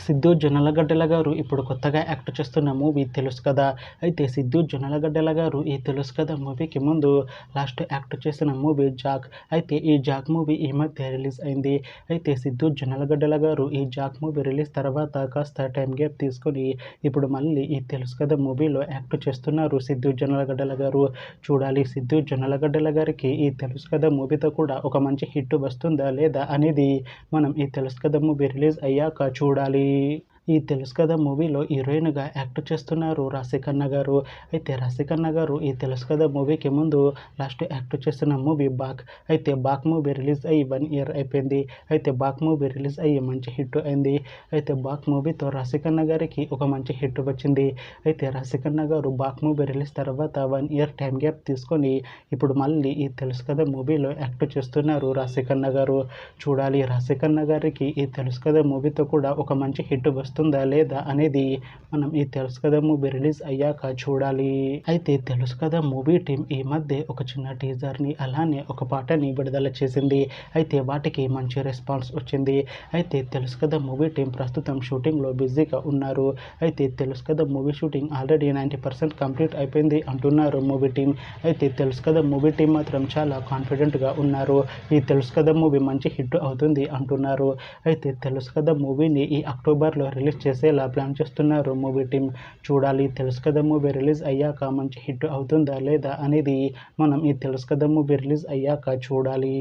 సిద్ధు జొన్నలగడ్డల గారు ఇప్పుడు కొత్తగా యాక్ట్ చేస్తున్న మూవీ తెలుసు కదా. అయితే సిద్ధు జొన్నలగడ్డల గారు ఈ తెలుసు కదా మూవీకి ముందు లాస్ట్ యాక్ట్ చేసిన మూవీ జాక్. అయితే ఈ జాక్ మూవీ ఈ మధ్య రిలీజ్ అయింది. అయితే సిద్ధు జొన్నలగడ్డల గారు ఈ జాక్ మూవీ రిలీజ్ తర్వాత కాస్త టైం గ్యాప్ తీసుకొని ఇప్పుడు మళ్ళీ ఈ తెలుసు కదా మూవీలో యాక్ట్ చేస్తున్నారు సిద్ధు జొన్నలగడ్డల గారు. చూడాలి సిద్ధు జొన్నలగడ్డల గారికి ఈ తెలుసు కదా మూవీతో కూడా ఒక మంచి హిట్ వస్తుందా లేదా అనేది మనం ఈ తెలుసు కదా మూవీ రిలీజ్ అయ్యాక చూడాలి. ఈ తెలుసు కదా మూవీలో హీరోయిన్గా యాక్ట్ చేస్తున్నారు రాశిఖన్నా గారు. అయితే రాశిఖన్నా గారు ఈ తెలుసు కదా మూవీకి ముందు లాస్ట్ యాక్ట్ చేస్తున్న మూవీ బాక్. అయితే బాక్ మూవీ రిలీజ్ అయ్యి 1 ఇయర్ అయిపోయింది. అయితే బాక్ మూవీ రిలీజ్ అయ్యి మంచి హిట్ అయింది. అయితే బాక్ మూవీతో రాశిఖన్నా గారికి ఒక మంచి హిట్ వచ్చింది. అయితే రాశిఖన్నా గారు బాక్ మూవీ రిలీజ్ తర్వాత 1 ఇయర్ టైం గ్యాప్ తీసుకొని ఇప్పుడు మళ్ళీ ఈ తెలుసు కదా మూవీలో యాక్ట్ చేస్తున్నారు రాశిఖన్నా గారు. చూడాలి రాశిఖన్నా గారికి ఈ తెలుసు కదా మూవీతో కూడా ఒక మంచి హిట్ వస్తుందా లేదా అనేది మనం ఈ తెలుసు కదా మూవీ రిలీజ్ అయ్యాక చూడాలి. అయితే తెలుసు కదా మూవీ టీం ఈ మధ్య ఒక చిన్న టీజర్ని అలానే ఒక పాటని విడుదల చేసింది. అయితే వాటికి మంచి రెస్పాన్స్ వచ్చింది. అయితే తెలుసు కదా మూవీ టీం ప్రస్తుతం షూటింగ్లో బిజీగా ఉన్నారు. అయితే తెలుసు కదా మూవీ షూటింగ్ ఆల్రెడీ 90% కంప్లీట్ అయిపోయింది అంటున్నారు మూవీ టీం. అయితే తెలుసు కదా మూవీ టీం మాత్రం చాలా కాన్ఫిడెంట్గా ఉన్నారు. ఈ తెలుసు కదా మూవీ మంచి హిట్ అవుతుంది అంటున్నారు. అయితే తెలుసు కదా మూవీని ఈ అక్టోబర్లో రిలీజ్ చేసేలా ప్లాన్ చేస్తున్నారు మూవీ టీం. చూడాలి తెలుసు కదా మూవీ రిలీజ్ అయ్యాక మంచి హిట్ అవుతుందా లేదా అనేది మనం ఈ తెలుసు కదా మూవీ రిలీజ్ అయ్యాక చూడాలి.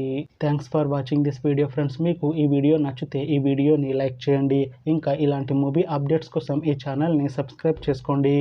Thanks for watching this video friends. మీకు ఈ వీడియో నచ్చితే ఈ వీడియోని లైక్ చేయండి. ఇంకా ఇలాంటి మూవీ అప్డేట్స్ కోసం ఈ ఛానల్ని సబ్స్క్రైబ్ చేసుకోండి.